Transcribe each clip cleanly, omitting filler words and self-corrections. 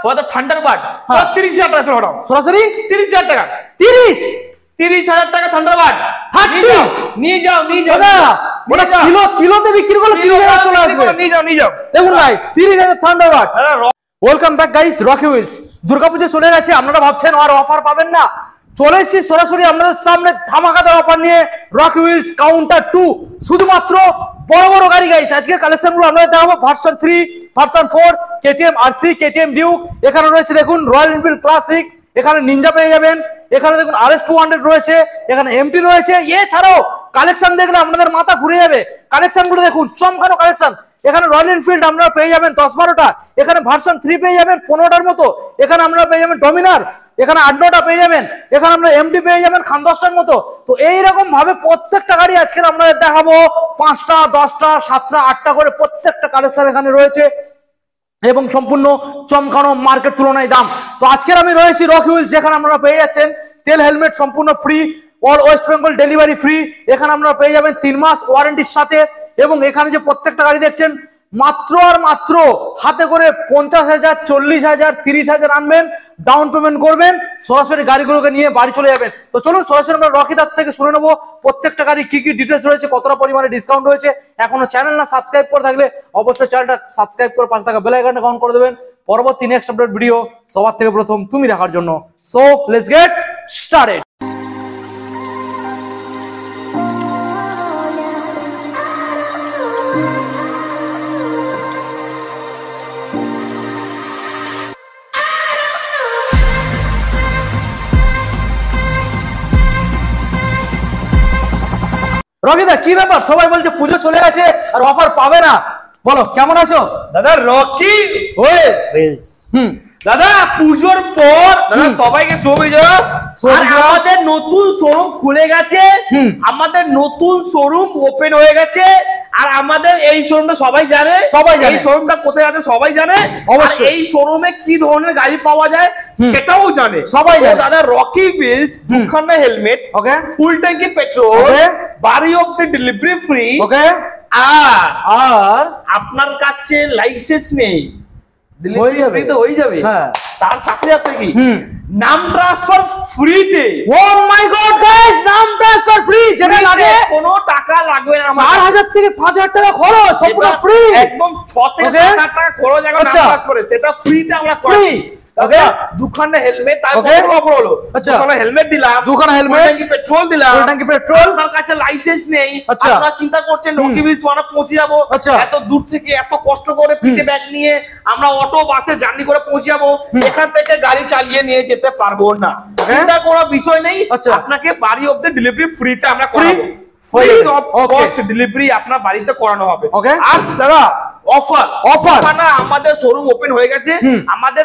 ওটা থান্ডারবার্ড 30,000 টাকা চলো সরাসরি 30,000 টাকা 30,000 টাকা থান্ডারবার্ড 30 নিয়ে যাও দাদা ওটা কিলোতে বিক্রি করলে 30,000 চলে আসবে নিয়ে যাও দেখুন guys 30,000 Thunderbird. Welcome back guys Rocky Wheels. Durga Puja চলে গেছে, আপনারা ভাবছেন আর অফার পাবেন না, চলে এসেছি সরাসরি আপনাদের সামনে ধামাকাদার অফার নিয়ে রকি হুইলস কাউন্টার 2। শুধুমাত্র বড় বড় গাড়ি গাইস, আজকের কালেকশনগুলো আমরা দেখাবো version 3, version 4, KTM RC, KTM Duke, এখানে রয়েছে দেখুন রয়্যাল এনফিল্ড ক্লাসিক, এখানে নিনজা পেয়ে যাবেন, এখানে দেখুন RS 200 রয়েছে, এখানে এমটি রয়েছে। এছাড়াও কালেকশন দেখলে আপনাদের মাথা ঘুরে যাবে, কালেকশনগুলো দেখুন চমকানো কালেকশন। এখানে রয়্যাল এনফিল্ড আপনারা পেয়ে যাবেন 10-12টা, এখানে ভার্সন 3 পেয়ে যাবেন 15টার মতো, এখানে আপনারা পেয়ে যাবেন ডমিনার, এখানে 8-9টা পেয়ে যাবেন, এখানে আমরা এমডি পেয়ে যাবেন 10টার মতো। তো এইরকম ভাবে প্রত্যেকটা গাড়ি আজকে আপনাদের দেখাবো 5টা 10টা 7টা 8টা করে প্রত্যেকটা কালেকশন এখানে রয়েছে এবং সম্পূর্ণ চমকানো মার্কেট তুলনায় দাম। তো আজকের আমি রয়েছি রকি হুইলস, যেখানে আপনারা পেয়ে যাচ্ছেন তেল হেলমেট সম্পূর্ণ free, all West Bengal delivery free, এখানে আপনারা পেয়ে যাবেন 3 মাস ওয়ারেন্টির সাথে। এবং এখানে যে প্রত্যেকটা গাড়ি দেখছেন মাত্র আর মাত্র হাতে করে 50,000 40,000 30,000 আনবেন, ডাউন পেমেন্ট করবেন, সরাসরি গাড়িগুলোকে নিয়ে বাড়ি চলে যাবেন। তো চলুন সরাসরি আমরা রকিদার থেকে শুনে নেবো প্রত্যেকটা গাড়ি কি কি ডিটেলস রয়েছে, কতটা পরিমাণে ডিসকাউন্ট রয়েছে। এখনো চ্যানেল না সাবস্ক্রাইব করে থাকলে অবশ্যই চ্যানেলটা সাবস্ক্রাইব করে পাশে থাকা বেল আইকনটা অন করে দেবেন, পরবর্তী নেক্সট আপডেট ভিডিও সবার থেকে প্রথম তুমি দেখার জন্য। So let's get started. রকিদা কি ব্যাপার, সবাই বলছে পুজো চলে গেছে আর অফার পাবে না, বলো কেমন আছো? দাদা রকি হুইলস দাদা পুজোর পর দাদা সবাইকে শুভেচ্ছা। আমাদের নতুন শোরুম খুলে গেছে, আমাদের নতুন শোরুম ওপেন হয়ে গেছে, আর আমাদের এই শোরুমটা সবাই জানে এই শোরুমটা কোথায় আছে সবাই জানে, অবশ্যই এই শোরুমে কি ধরনের গাড়ি পাওয়া যায় সেটাও জানে সবাই জানে। দাদা রকি হুইলস দুখানা হেলমেট, ওকে, ফুল ট্যাঙ্কি পেট্রোল, বাড়ি অবধি ডেলিভারি ফ্রি, ওকে, আর আপনার কাছে লাইসেন্স নেই ডেলিভারি ফ্রি তো হয়ে যাবে, তার সাথে সাথে কি নাম ট্রান্সফার ফ্রিতে। ও মাই গড গাইস, নাম ট্রান্সফার ফ্রি, যেটা লাগে কোনো টাকা লাগবে না, 4,000 থেকে 5,000 টাকা খরচ, সম্পূর্ণ ফ্রি, একদম 6 থেকে 7,000 টাকা খরচ এখন নাম করে সেটা ফ্রিতে আমরা করি। ওকে, দুখানা হেলমেট আর কত অফার হলো, দুখানা হেলমেট দিলাম, দুখানা হেলমেট ট্যাঙ্কি পেট্রোল দিলাম, ট্যাঙ্কি পেট্রোল। আপনার কাছে লাইসেন্স নেই, আপনারা চিন্তা করছেন রকি হুইলস মানে পৌঁছে যাবো, এত দূর থেকে এত কষ্ট করে পিঠে ব্যাগ নিয়ে আমরা অটো বাসে জার্নি করে পৌঁছে যাবো, এখান থেকে গাড়ি চালিয়ে নিয়ে যেতে পারবো না, চিন্তা করার বিষয় নেই। আপনাকে বাড়ি অবধি ডেলিভারি ফ্রিতে আমরা করাবো, ফ্রি অফ কস্ট ডেলিভারি আপনার বাড়িতে করানো হবে। আর দাদা অফার না, আমাদের শোরুম ওপেন হয়ে গেছে, আমাদের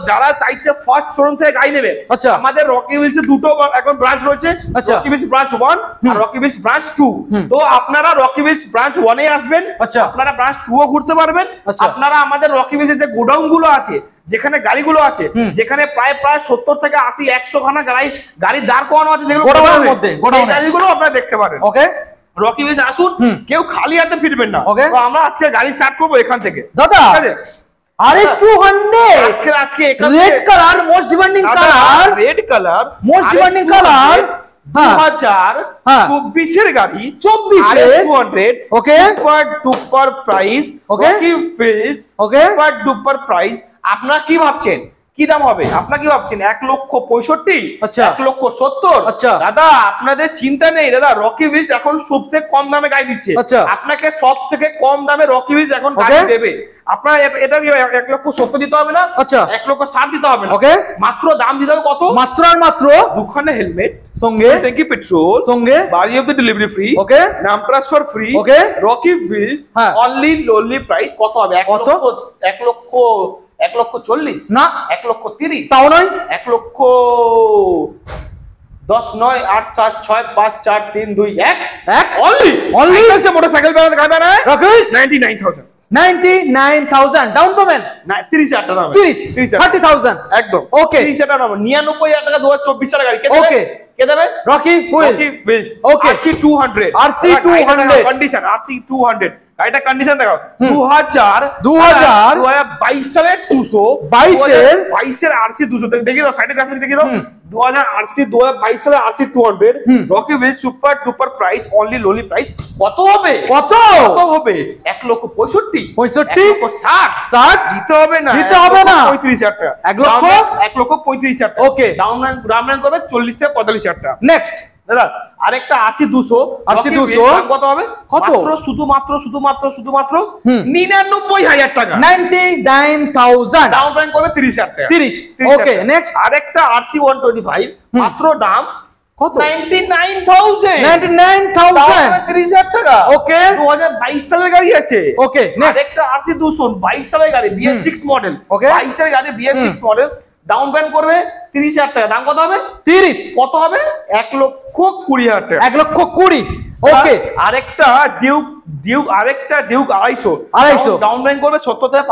যারা চাইছে ফার্স্ট শোরুম থেকে গাড়ি নেবে, আমাদের রকি হুইলস দুটো এখন ব্রাঞ্চ রয়েছে, রকি হুইলস ব্রাঞ্চ 1 আর রকি হুইলস ব্রাঞ্চ 2। তো আপনারা রকি হুইলস ব্রাঞ্চ 1 এ আসবেন, আপনারা ব্রাঞ্চ 2 ও ঘুরতে পারবেন। আপনারা আমাদের রকি হুইলস যে গোডাউন গুলো আছে, যেখানে গাড়িগুলো আছে, যেখানে প্রায় 70 থেকে 80 100 খানা গাড়ি দাঁড় করানো আছে, যেগুলো গোডাউনের মধ্যে, সেই গাড়িগুলো আপনারা দেখতে পারেন। ওকে, রকি হুইলস আসুন, কেউ খালি হাতে ফিরবেন না। তো আমরা আজকে গাড়ি স্টার্ট করব এখান থেকে। দাদা RS 200 আজকে red colour, most demanding colour, red colour most demanding colour, 2024 এর গাড়ি, 24 200, okay, super duper price, Rocky wheels, okay, super duper price. আপনারা কি ভাবছেন কি দাম হবে? আপনারা কি ভাবছেন 1,65,000, 1,70,000? দাদা আপনাদের চিন্তা নেই, দাদা রকি হুইলস এখন সব থেকে কম দামে গাড়ি দিচ্ছে, আপনাকে সব থেকে কম দামে রকি হুইলস এখন গাড়ি দেবে। আপনার এটা কি 1,70,000 দিতে হবে না, 1,60,000 দিতে হবে না, ওকে, মাত্র দাম দিতে হবে কত? মাত্র আর মাত্র দুখানা হেলমেট সঙ্গে ট্যাঙ্কি পেট্রোল সঙ্গে বাড়ি অবধি ডেলিভারি ফ্রি, ওকে, নাম ট্রান্সফার ফ্রি, ওকে, রকি হুইলস অনলি প্রাইস কত হবে? 1,40,000 না, 1,30,000 তাও নয়, 1,10,000 9 8 7 6 5 4 3 2 1 অনলি মোটরসাইকেল গাড়ি না রকি হুইলস 99,000 ডাউন পেমেন্ট, 30,000 টাকা, 30,000 একদম, ওকে, 30,000 টাকা, 99,000 টাকা 2024 সালের গাড়ি, ওকে, কে দেবে? রকি হুইলস, ওকে, RC 200 কন্ডিশন, RC 200 গাড়িটা কন্ডিশন দেখো 2022 সালের 22 এর আরসি 200 দেখি দাও সাইডে গ্রাফিক্স দেখি দাও 2022 সালের RC 200 Rocky wheels super duper price only lolly price কত হবে? কত হবে? 1,65,000 দিতে হবে না 35,000 টাকা 1,35,000 টাকা ওকে ডাউন করবে 40 থেকে 45,000 টাকা। নেক্সট দাদা আরেকটা আরসি 200 কত হবে? কত? শুধুমাত্র 99,000 টাকা 99,000 ডাউন পেমেন্ট করবে 30,000 টাকা 30 ওকে নেক্সট আরেকটা আরসি 125 মাত্র দাম কত? 99,000 30,000 টাকা ওকে 2022 সালের গাড়ি আছে ওকে নেক্সট আরেকটা আরসি 200 22 সালের গাড়ি BS6 মডেল ওকে 22 এর গাড়ি BS6 মডেল ডাউন পেমেন্ট করবে 30,000 টাকা দাম কত হবে? 30 কত হবে? 1,20,000 টাকা 1,20,000 ওকে আরেকটা ডিউক 250 ডাউন পেমেন্ট করবে 70 থেকে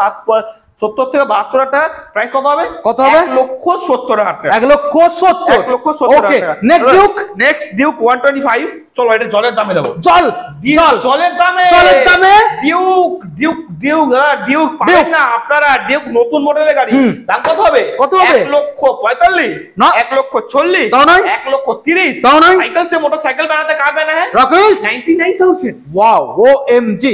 72 টাকা প্রাইস কত হবে? 1,70,000 টাকা 1,70,000 ওকে নেক্সট ডিউক 125 চলো এটা জলের দামে দেবো জলের দামে ডিউক পাবেন না আপনারা ডিউক নতুন মডেলের গাড়ি দাম কত হবে? 1,45,000 না 1,40,000 তাও নয় 1,30,000 তাও নয় সাইকেল সে মোটরসাইকেল বানাতে কার বানা है রকি 99,000 ওয়াও OMG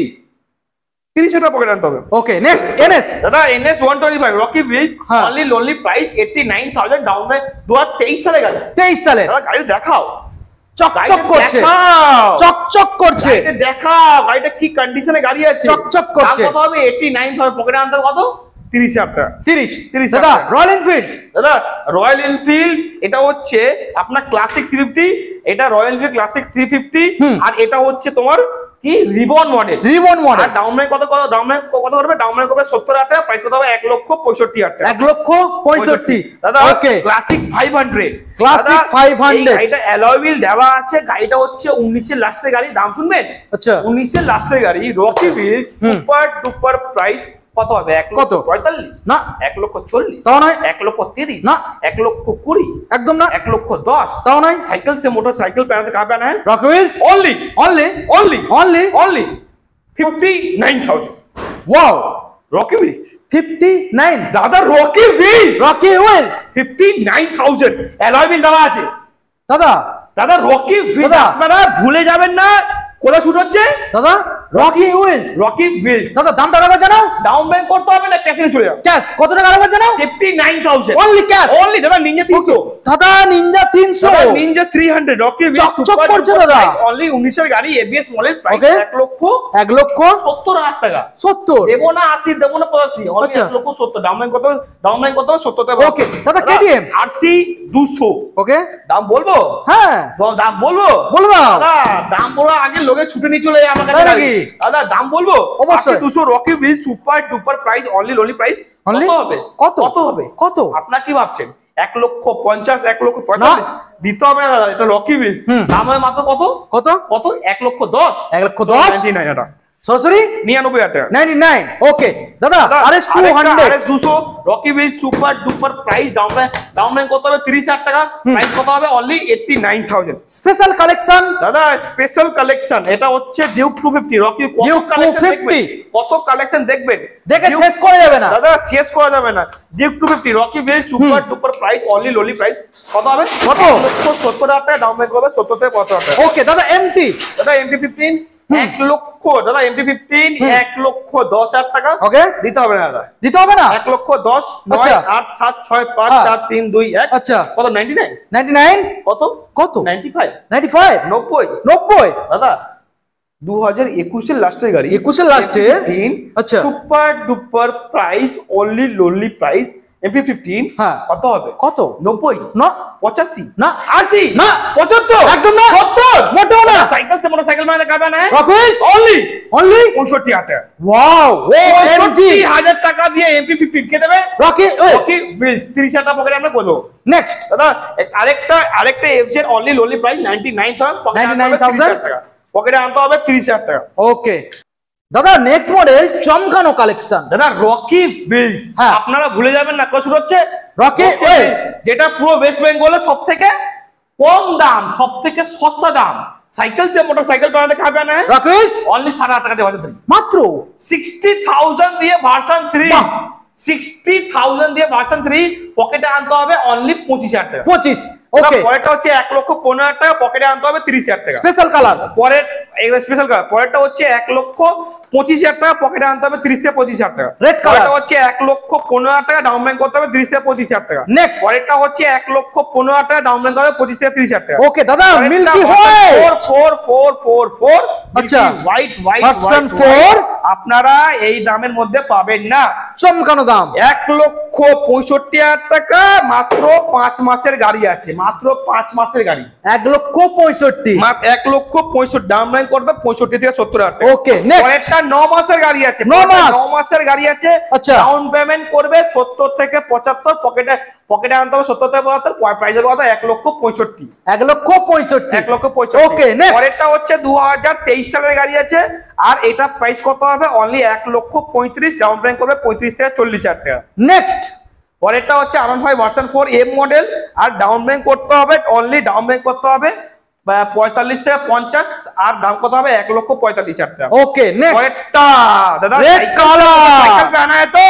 30,000 টাকা পকেট আনতে হবে ওকে নেক্সট NS দাদা NS 125 Rocky Wheels only lonely price 89,000 down pay 2023 সালে গাড়ি 23 সালে দাদা গাড়ি দেখাও চকচক করছে দেখাও গাড়িটা কি কন্ডিশনে গাড়ি আছে চকচক করছে কত হবে 89,000 পকেটে আনতে কত 30,000 টাকা 30 দাদা রয়্যাল এনফিল্ড এটা হচ্ছে আপনার ক্লাসিক 350 এটা রয়্যাল এনফিল্ড ক্লাসিক 350 আর এটা হচ্ছে তোমার কি রিবন মডেল আর ডাউন পেমেন্ট কত করবে ডাউন পেমেন্ট করবে 70,000 টাকা প্রাইস কত হবে 1,65,000 টাকা 1,65,000 দাদা ওকে ক্লাসিক 500 গাড়িটা অ্যালয় হুইল দেওয়া আছে গাড়িটা হচ্ছে 19 এর লাস্টের গাড়ি দাম শুনবেন আচ্ছা 19 এর লাস্টের গাড়ি Rocky wheel super duper price কত হবে 1,45,000 না 1,40,000 তাও নয় 1,30,000 না 1,20,000 একদম না 1,10,000 তাও নয় সাইকেল সে মোটরসাইকেল বানাতে কার বানা है Rocky Wheels only 59,000 wow Rocky Wheels 59 দাদা রকি হুইলস 59,000 অ্যালয় হুইল দেওয়া আছে দাদা রকি হুইলস আপনারা ভুলে যাবেন না কোথা শুট হচ্ছে দাদা রকি হুইলস দাদা দামটা আবার জানাও ডাউন পেমেন্ট করতে হবে না ক্যাশে চলে যাও ক্যাশ কত টাকা আবার জানাও 59,000 অনলি ক্যাশ অনলি দাদা নিনজা 300 দাদা নিনজা 300 রকি হুইলস চকচক করছে দাদা অনলি 19 এর গাড়ি ABS মডেল প্রাইস 1,70,000 টাকা 70 দেবো না 80 দেবো না 85 অনলি 1,70,000 ডাউন পেমেন্ট কত 70 টাকা ওকে দাদা KTM RC 200 ওকে দাম বলবো হ্যাঁ দাম বলবো বলো দাদা দাম বলা আগে লোকে ছুটে নিয়ে চলে আমার কাছে নাকি দাদা দাম বলবো অবশ্যই 200 Rocky wheel super duper price only lolly price কত হবে আপনারা কি ভাবছেন 1,50,000 1,45,000 দিতে হবে না দাদা এটা রকি হুইল দাম হয় মাত্র কত 1,10,000 1,10,000 টাকা সরাসরি 99,000 টাকা 99 ওকে দাদা RS 200 Rocky wheel super duper price down payment কত হবে 30,000 টাকা প্রাইস কত হবে অনলি 89,000 স্পেশাল কালেকশন দাদা স্পেশাল কালেকশন এটা হচ্ছে ডিউক 250 রকি কত কালেকশন দেখবেন দেখে শেষ করা যাবে না দাদা শেষ করা যাবে না Duke 250 Rocky wheel super duper price only lolly price কত হবে 1,70,000 টাকা ডাউন পেমেন্ট করবে 70 থেকে 75,000 টাকা ওকে দাদা দাদা MT-15 1 লক্ষ দাদা MT-15 1,10,000 টাকা ওকে দিতে হবে না দাদা দিতে হবে না 1,10,000 9 8 7 6 5 4 3 2 1 আচ্ছা কত 99 কত 95 90 দাদা 2021 এর লাস্টের গাড়ি 21 এর লাস্টে আচ্ছা super duper price only lonely price MP-15 হ্যাঁ কত হবে 90 না 85 না 80 না 75 একদম না 70 মোটেও না সাইকেল সে মোটরসাইকেল মানে কার বানা है রকিস অনলি 65,000 টাকা ওয়াও OMG 1,000 টাকা দিয়ে MP-15 কে দেবে রকি 30,000 টাকা পকেটে আমরা বলবো নেক্সট দাদা আরেকটা এফজেড অনলি লোনলি প্রাইস 99,000 টাকা পকেটে আনতে হবে 30,000 টাকা ওকে দাদা নেক্সট মডেল চমকানো কালেকশন দাদা রকি হুইলস আপনারা ভুলে যাবেন না কত হচ্ছে রকি হুইলস যেটা পুরো ওয়েস্ট বেঙ্গলের সবথেকে কম দাম সবথেকে সস্তা দাম साइकिल से मोटरसाइकिल बनाने कहाँ पे आना है? रॉकी व्हील्स ओनली 7,500 টাকা দিয়ে ভার্সন 3 মাত্র 60,000 দিয়ে ভার্সন 3 60,000 দিয়ে ভার্সন 3 পকেটে আনতে হবে অনলি 25,000 টাকা 25 ওকে পরেরটা হচ্ছে 1,15,000 টাকা পকেটে আনতে হবে 30,000 টাকা স্পেশাল কালার পরের স্পেশাল কালার পরেরটা হচ্ছে 1,25,000 টাকা পকেটে আনতে হবে 30 থেকে 25,000 টাকা রেড কালার পরেরটা হচ্ছে 1,15,000 টাকা ডাউন পেমেন্ট করতে হবে 30 থেকে 25,000 টাকা নেক্সট পরেরটা হচ্ছে 1,15,000 টাকা ডাউন পেমেন্ট করতে হবে 25 থেকে 30,000 টাকা ওকে দাদা মিল্কি হয় 4444 আচ্ছা হোয়াইট ভার্সন 4 আপনারা এই দামের মধ্যে পাবেন না চমকানো দাম 1,65,000 টাকা মাত্র 5 মাসের গাড়ি আছে মাত্র 5 মাসের গাড়ি 1,65,000 1,65,000 ডাউন পেমেন্ট করবে 65 থেকে 70,000 টাকা ওকে নেক্সট পরেরটা 9 মাসের গাড়ি আছে 9 মাস 9 মাসের গাড়ি আছে আচ্ছা ডাউন পেমেন্ট করবে 70 থেকে 75 পকেটে আনতে হবে 70 থেকে 75 প্রাইস হবে কত 1,65,000 1,65,000 1,65,000 ওকে নেক্সট পরেরটা হচ্ছে 2023 সালের গাড়ি আছে আর এটা প্রাইস কত হবে অনলি 1,35,000 ডাউন পেমেন্ট করবে 35 থেকে 40,000 টাকা নেক্সট পরেরটা হচ্ছে R15 ভার্সন 4 এম মডেল আর ডাউন পেমেন্ট করতে হবে অনলি ডাউন পেমেন্ট করতে হবে 45 থেকে 50 আর দাম কত হবে 1,45,000 টাকা ওকে নেক্সট পরেরটা দাদা রেড কালার साइकिल पे आना है तो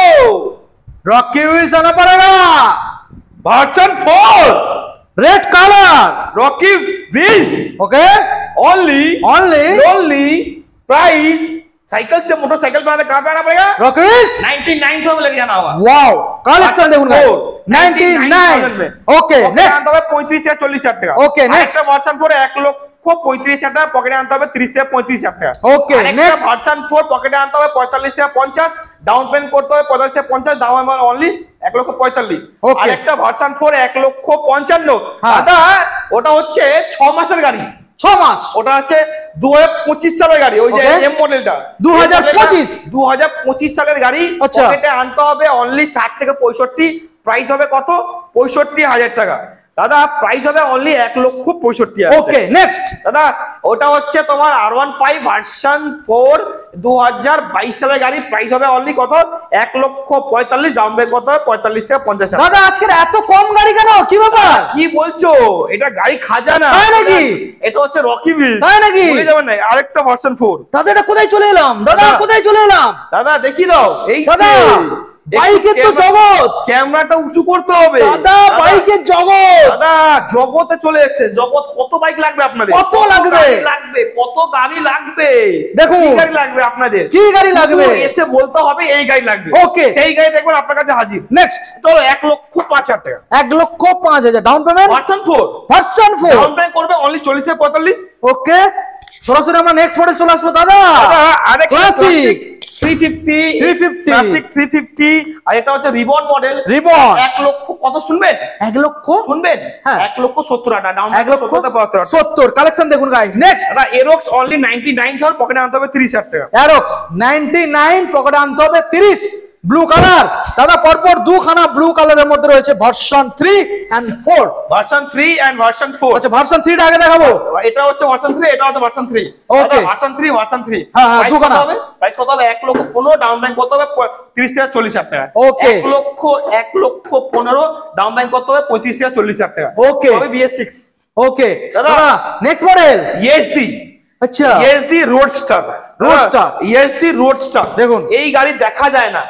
रॉकी व्हील्स आना पड़ेगा version 4 red colour Rocky wheels okay only price cycle से मोटरसाइकिल पे आना कहां पे आना पड़ेगा रॉकी व्हील्स 99 में लेके जाना होगा वाओ कलेक्शन देखो 99 में ओके नेक्स्ट 35 থেকে 40,000 টাকা ওকে নেক্সট ভার্সন 4 1,35,000 টাকা পকেটে আনতে হবে 30 থেকে 35,000 টাকা ওকে নেক্সট ভার্সন 4 পকেটে আনতে হবে 45 থেকে 50 ডাউন পেমেন্ট করতে হবে 45 থেকে 50 দাম আমার অনলি 1,45,000 ওকে আরেকটা ভার্সন 4 1,55,000 দাদা ওটা হচ্ছে 6 মাসের গাড়ি 6 মাস ওটা হচ্ছে 2025 সালের গাড়ি ওই যে এম মডেলটা 2025 সালের গাড়ি পকেটে আনতে হবে অনলি 60 থেকে 65 প্রাইস হবে কত 65,000 টাকা দাদা প্রাইস হবে অনলি 1,65,000 ওকে নেক্সট দাদা ওটা হচ্ছে তোমার R15 ভার্সন 4 2022 সালের গাড়ি প্রাইস হবে অনলি কত 1,45,000 ডাউন পেমেন্ট করতে হবে 45 থেকে 50,000 দাদা আজকে এত কম গাড়ি কেন কি ব্যাপার কি বলছো এটা গাড়ি খাজানা তাই নাকি এটা হচ্ছে রকি ভিল তাই নাকি ভুলে যাবেন না আরেকটা ভার্সন 4 দাদা এটা কোথায় চলে এলাম দাদা দেখি দাও এই দাদা বাইকের তো জগৎ ক্যামেরাটা উঁচু করতে হবে দাদা বাইকের জগৎ দাদা জগতে চলে এসেছে জগৎ কত বাইক লাগবে আপনাদের কত লাগবে কত গাড়ি লাগবে দেখুন কি গাড়ি লাগবে আপনাদের কি গাড়ি লাগবে এসে বলতে হবে এই গাড়ি লাগবে ওকে সেই গাড়ি দেখবেন আপনার কাছে হাজির নেক্সট চলো 1,05,000 টাকা 1,05,000 down payment version 4 down payment করবে অনলি 40 থেকে 45 ওকে সরাসরি আমরা নেক্সট মডেল চলে আসবো দাদা আরেকটা ক্লাসিক 350 ক্লাসিক 350 আর এটা হচ্ছে রিবন মডেল রিবন 1 লক্ষ কত শুনবেন 1 লক্ষ শুনবেন হ্যাঁ 1,70,000 ডাউন 1,70,000 কালেকশন দেখুন গাইস নেক্সট এটা এরক্স অনলি 99 পকেটে আনতে হবে 30,000 টাকা এরক্স 99 পকেটে আনতে হবে 30 ব্লু কালার দাদা পরপর দুখানা ব্লু কালারের মধ্যে রয়েছে version 3 and 4 version 3 and version 4 আচ্ছা ভার্সন 3 টা আগে দেখাবো এটা হচ্ছে ভার্সন 3 এটা হচ্ছে ভার্সন 3 ওকে ভার্সন 3 হ্যাঁ হ্যাঁ দুখানা হবে প্রাইস কত হবে 1,15,000 ডাউন পেমেন্ট করতে হবে 30 থেকে 40,000 টাকা ওকে 1,15,000 ডাউন পেমেন্ট করতে হবে 35 থেকে 40,000 টাকা ওকে হবে BS6 ওকে দাদা নেক্সট মডেল ESD আচ্ছা ESD রোডস্টার দেখুন এই গাড়ি দেখা যায় না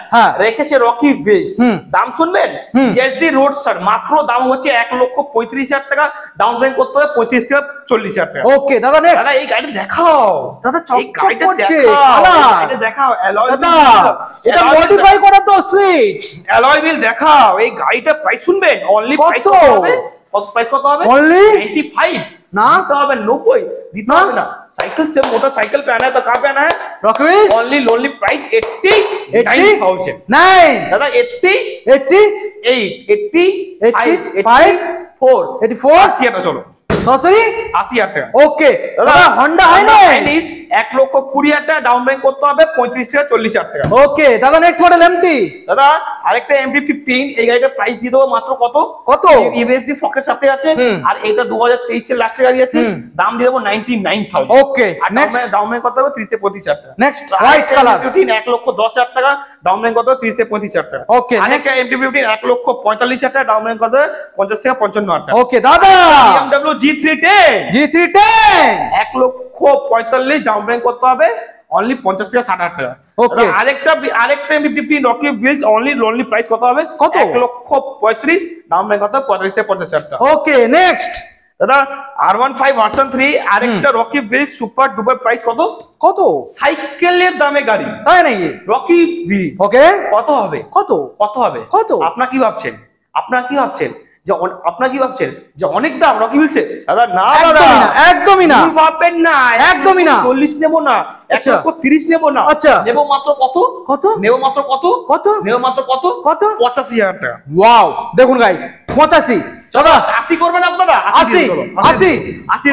রেখেছে রকি ভিলস দাম শুনবেন ESD রোডস্টার মাত্র দাম হচ্ছে 1,35,000 টাকা ডাউন পেমেন্ট করতে হবে 35 থেকে 40,000 টাকা ওকে দাদা নেক্সট দাদা এই গাড়ি দেখাও দাদা চকচক করছে এটা দেখাও অ্যালয় দাদা এটা মডিফাই করা তো সুইচ অ্যালয় হুইল দেখাও এই গাড়িটা প্রাইস শুনবেন অনলি প্রাইস কত হবে প্রাইস কত হবে অনলি 95 না দিতে হবে 90 দিতে হবে না साइकिल से मोटरसाइकिल पे आना है तो कहां पे आना है रॉकी व्हील्स ओनली प्राइस 89,000 9 दादा 84 चलो সরাসরি 80,000 টাকা ওকে দাদা হোন্ডা হাইনাইস 1,20,000 টাকা ডাউন পেমেন্ট করতে হবে 35 থেকে 40,000 টাকা ওকে দাদা নেক্সট মডেল এমটি দাদা আরেকটা MT-15 এই গাড়িটার প্রাইস দিয়ে দেবো মাত্র কত EVSD ফকের সাথে আছে আর এটা 2023 এর লাস্টের গাড়ি আছে দাম দিয়ে দেবো 99,000 ওকে নেক্সট ডাউন পেমেন্ট করতে হবে 30 থেকে 35,000 টাকা নেক্সট হোয়াইট কালার 1,10,000 টাকা ডাউন পেমেন্ট কত 30 থেকে 35,000 টাকা। ওকে আরেকটা MT-15 1,45,000 টাকা, ডাউন পেমেন্ট কত 50 থেকে 55,000 টাকা। ওকে দাদা BMW G310 1,45,000 ডাউন পেমেন্ট করতে হবে, অনলি 50 থেকে 60,000 টাকা। ওকে আরেকটা MT-15 Rocky bridge only price কত হবে কত 1,35,000 ডাউন পেমেন্ট কত 45 থেকে 50,000 টাকা। ওকে নেক্সট দাদা R15 ভার্সন 3 আরেকটা Rocky bridge super duper price কত কত সাইকেলের দামে গাড়ি, তাই নাকি রকি ব্রিজ ওকে কত হবে কত কত হবে কত আপনারা কি ভাবছেন যে অনেক দাম রকি ব্রিজে? দাদা না দাদা একদমই না ভাববেন না, একদমই না 40 নেব না, 1,30,000 নেব না, আচ্ছা নেব মাত্র কত কত নেব মাত্র কত কত নেব মাত্র কত কত 85,000 টাকা। ওয়াও দেখুন গাইস 85 দাদা 80 করবেন আপনারা 80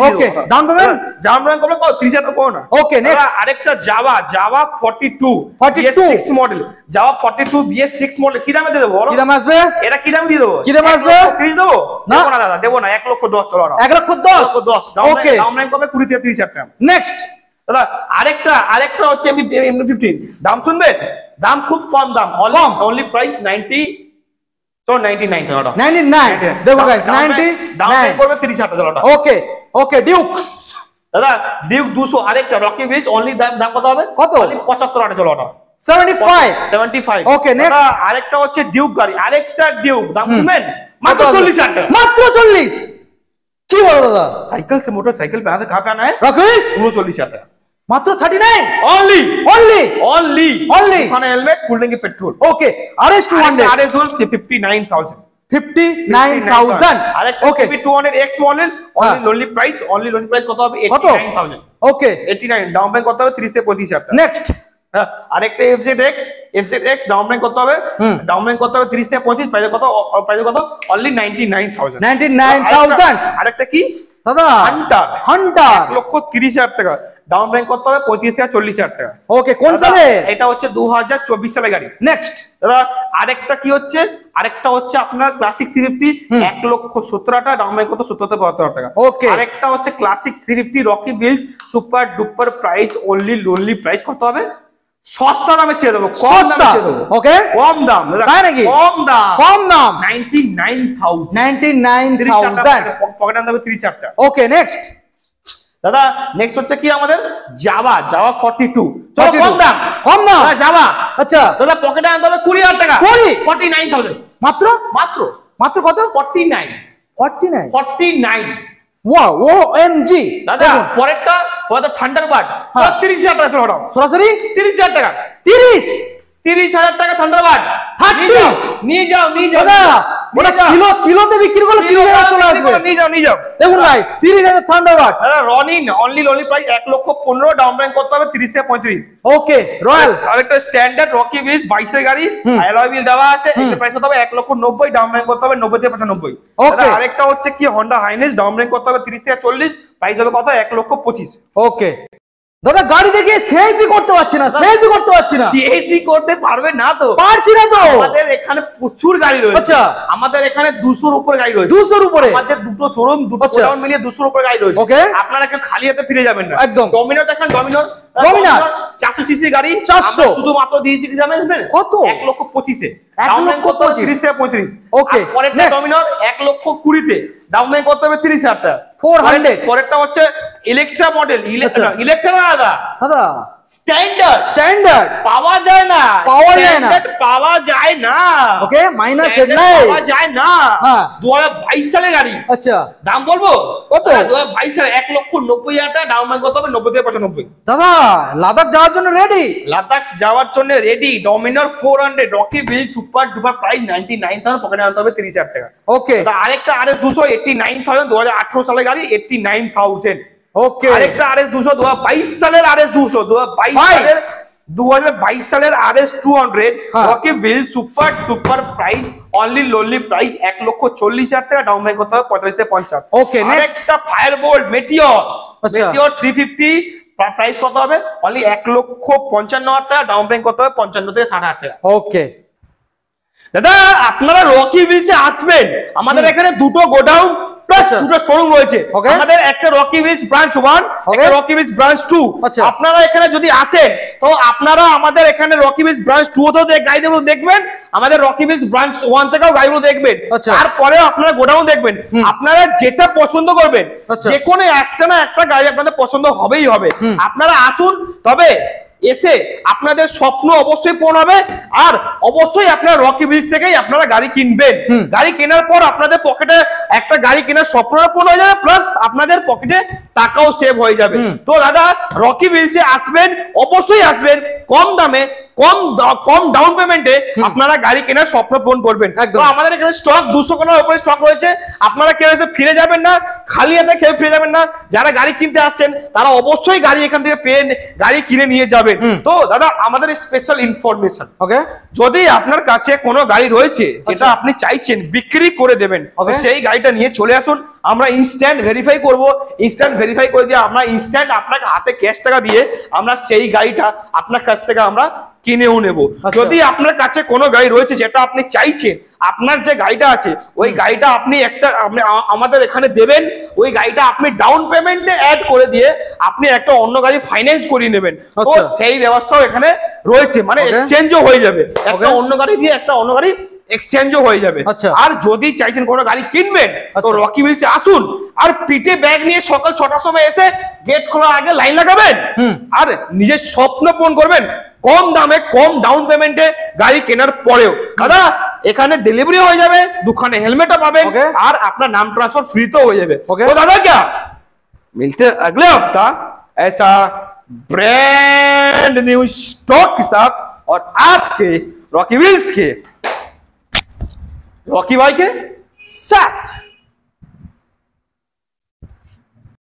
ওকে ডাউন পেমেন্ট ডাউন পেমেন্ট করলে কত 30,000 টাকা করো না। ওকে নেক্সট আরেকটা Java 42 BS6 model, Java 42 BS6 model কি দামে দিয়ে দেবো বলো? কি দামে আসবে এটা কি দামে দিয়ে দেবো? কি দামে আসবে? 30 দেবো না না দাদা দেবো না, 1,10,000 চলো না 1,10,000 ওকে ডাউন পেমেন্ট করবে 20 থেকে 30,000 টাকা। নেক্সট দাদা আরেকটা হচ্ছে MT-15 দাম শুনবেন, দাম খুব কম, দাম অনলি প্রাইস 99 দেখো গাইস 90 ডাউন পেমেন্ট করবে 30,000 টাকা। ওকে ওকে ডিউক দাদা ডিউক 200 আরেকটা রকি ব্রিজ অনলি দাম কত হবে কত? অনলি 75 টাকা চলো না 75 ওকে নেক্সট আরেকটা হচ্ছে ডিউক গাড়ি, আরেকটা ডিউক দাম শুনবেন মাত্র 40,000 টাকা, মাত্র 40 কি বলো দাদা? साइकिल से मोटरसाइकिल पे आते कहां पे आना है রাকেশ 39,000 টাকা মাত্র 39 ओनली only ওখানে হেলমেট ফুল ট্যাঙ্কি পেট্রোল। ওকে RS 200 RS 59,000 আরেকটা ওকে CB 200X model only lonely price কত হবে 89,000 ওকে 89 ডাউন পেমেন্ট কত হবে 30 থেকে 35,000 টাকা। নেক্সট আরেকটা FZX ডাউন পেমেন্ট কত হবে 30 থেকে 35 প্রাইস কত অনলি 99,000 আরেকটা কি দাদা হান্টার 1,30,000 টাকা ডাউন পেমেন্ট করতে হবে 35 থেকে 40,000 টাকা। ওকে কোন সালে? এটা হচ্ছে 2024 সালের গাড়ি। নেক্সট দাদা আরেকটা হচ্ছে আপনার ক্লাসিক 350 1,17,000 টাকা ডাউন পেমেন্ট করতে 70 থেকে 72,000 টাকা। ওকে আরেকটা হচ্ছে classic 350 Rocky bridge super duper price only lonely price কত হবে সস্তা দামে ছেড়ে দেবো, কম দামে ছেড়ে দেবো। ওকে কম দাম তাই নাকি? কম দাম 99,000 পকেট আনতে হবে 30,000 টাকা। ওকে নেক্সট দাদা নেক্সট হচ্ছে কি আমাদের জাভা 42 চলো কম দাম জাভা আচ্ছা দাদা পকেটে আনতে হবে 20,000 টাকা 49,000 মাত্র কত 49 ওয়াও OMG দাদা পরেরটা থান্ডারবার্ড 30,000 টাকা চলো সরাসরি 30,000 টাকা 30,000 টাকা থান্ডারবার্ড নিয়ে যাও দাদা ওটা কিলোতে বিক্রি করলে 30,000 চলে আসবে, নিয়ে যাও দেখুন গাইস 30,000 থান্ডারবার্ড দাদা Ronin only price 1,15,000 down payment করতে হবে 30 থেকে 35। ওকে রয়্যাল আরেকটা স্ট্যান্ডার্ড রকি ব্রিজ 22 এর গাড়ি অ্যালয় হুইল দেওয়া আছে, এর প্রাইস কত হবে 1,90,000 ডাউন পেমেন্ট করতে হবে 90 থেকে 95। ওকে আরেকটা হচ্ছে কি হন্ডা হাইনেস ডাউন পেমেন্ট করতে হবে 30 থেকে 40 প্রাইস হবে কত 1,25,000। ওকে দাদা গাড়ি দেখে সিএসি করতে পারছি না সিএসি করতে পারবে না তো আমাদের এখানে প্রচুর গাড়ি রয়েছে। আচ্ছা আমাদের এখানে 200 এর উপরে গাড়ি রয়েছে, 200 এর উপরে আমাদের দুটো শোরুম দুটো গোডাউন মিলিয়ে 200 এর উপরে গাড়ি রয়েছে। ওকে আপনারা কেউ খালি হাতে ফিরে যাবেন না একদম। ডমিনার দেখেন ডমিনার 400 সিসি গাড়ি 400 শুধুমাত্র দিয়েছি কি জানেন কত 1,25,000 ডাউন পেমেন্ট করতে হবে 30 থেকে 35। ওকে পরেরটা ডমিনার 1,20,000 তে ডাউন পেমেন্ট করতে হবে 30,000 টাকা 400। পরেরটা হচ্ছে ইলেকট্রা মডেল ইলেকট্রা দাদা স্ট্যান্ডার্ড পাওয়া যায় না ওকে মাইনাস হেডলাইট পাওয়া যায় না 2022 সালের গাড়ি। আচ্ছা দাম বলবো কত 2022 সালে 1,90,000 টাকা ডাউন পেমেন্ট করতে হবে 90 থেকে 95। দাদা লাদাখ যাওয়ার জন্য ready Dominar 400 Rocky bridge super duper price 99,000 পকেটে আনতে হবে 30,000 টাকা। ওকে আরেকটা RS 200 89,000 2018 সালের গাড়ি 89,000। ওকে আরেকটা RS 200 2022 সালের RS 200 2022 সালের RS 200 Rocky bridge super duper price only lonely price 1,40,000 টাকা ডাউন পেমেন্ট করতে হবে 45 থেকে 50। ওকে নেক্সট একটা ফায়ারবোল্ট মেটিওর 350 প্রাইস কত হবে অনলি 1,55,000 টাকা ডাউন পেমেন্ট করতে হবে 55 থেকে 60,000 টাকা। ওকে দাদা আপনারা রকি ব্রিজে আসবেন, আমাদের এখানে দুটো গোডাউন প্লাস দুটো শোরুম রয়েছে আমাদের, একটা রকি হুইলস ব্রাঞ্চ 1, একটা রকি হুইলস ব্রাঞ্চ 2। আপনারা এখানে যদি আসেন তো আপনারা আমাদের এখানে রকি হুইলস ব্রাঞ্চ 2 তেও গাড়িগুলো দেখবেন, আমাদের রকি হুইলস ব্রাঞ্চ 1 থেকেও গাড়িগুলো দেখবেন, তারপরে আপনারা গোডাউন দেখবেন। আপনারা যেটা পছন্দ করবেন, যে কোনো একটা না একটা গাড়ি আপনাদের পছন্দ হবেই হবে। আপনারা আসুন, তবে এসে আপনাদের স্বপ্ন অবশ্যই পূরণ হবে, আর অবশ্যই আপনারা রকি হুইলস থেকেই আপনারা গাড়ি কিনবেন। গাড়ি কেনার পর আপনাদের পকেটে একটা গাড়ি কেনার স্বপ্ন পূরণ হয়ে যাবে, প্লাস আপনাদের পকেটে টাকাও সেভ হয়ে যাবে। তো দাদা রকি হুইলসে আসবেন, অবশ্যই আসবেন, কম দামে কম ডাউন পেমেন্টে আপনারা গাড়ি কেনার স্বপ্ন পূরণ করবেন। তো আমাদের এখানে স্টক 200 কোটির উপরে স্টক রয়েছে, আপনারা কেউ এসে ফিরে যাবেন না, খালি হাতে কেউ ফিরে যাবেন না। যারা গাড়ি কিনতে আসছেন তারা অবশ্যই গাড়ি এখান থেকে পেয়ে গাড়ি কিনে নিয়ে যাবেন। তো দাদা আমাদের স্পেশাল ইনফরমেশন, যদি আপনার কাছে কোনো গাড়ি রয়েছে যেটা আপনি চাইছেন বিক্রি করে দেবেন, সেই গাড়িটা নিয়ে চলে আসুন, আমরা ইনস্ট্যান্ট ভেরিফাই করব। ইনস্ট্যান্ট ভেরিফাই করে দিয়ে আমরা ইনস্ট্যান্ট আপনাকে হাতে ক্যাশ টাকা দিয়ে আমরা সেই গাড়িটা আপনার কাছ থেকে আমরা কিনেও নেব। যদি আপনার কাছে কোনো গাড়ি রয়েছে যেটা আপনি চাইছেন, আপনার যে গাড়িটা আছে ওই গাড়িটা আপনি আমাদের এখানে দেবেন, ওই গাড়িটা আপনি ডাউন পেমেন্টে অ্যাড করে দিয়ে আপনি একটা অন্য গাড়ি ফাইন্যান্স করিয়ে নেবেন। তো সেই ব্যবস্থাও এখানে রয়েছে, মানে এক্সচেঞ্জও হয়ে যাবে, একটা অন্য গাড়ি দিয়ে একটা অন্য গাড়ি এক্সচেঞ্জও হয়ে যাবে। আর যদি চাইছেন কোনো গাড়ি কিনবেন তো রকি হুইলসে আসুন, আর পিঠে ব্যাগ নিয়ে সকাল 6টার সময় এসে গেট খোলার আগে লাইন লাগাবেন, আর নিজের স্বপ্ন পূরণ করবেন কম দামে কম ডাউন পেমেন্টে গাড়ি কেনার পরেও। দাদা এখানে ডেলিভারি হয়ে যাবে, দুখানে হেলমেটও পাবেন, আর আপনার নাম ট্রান্সফার ফ্রিতেও হয়ে যাবে। তো দাদা क्या मिलते अगले हफ्ता ऐसा ब्रांड न्यू स्टॉक के साथ और आपके रॉकी व्हील्स के रॉकी भाई के साथ।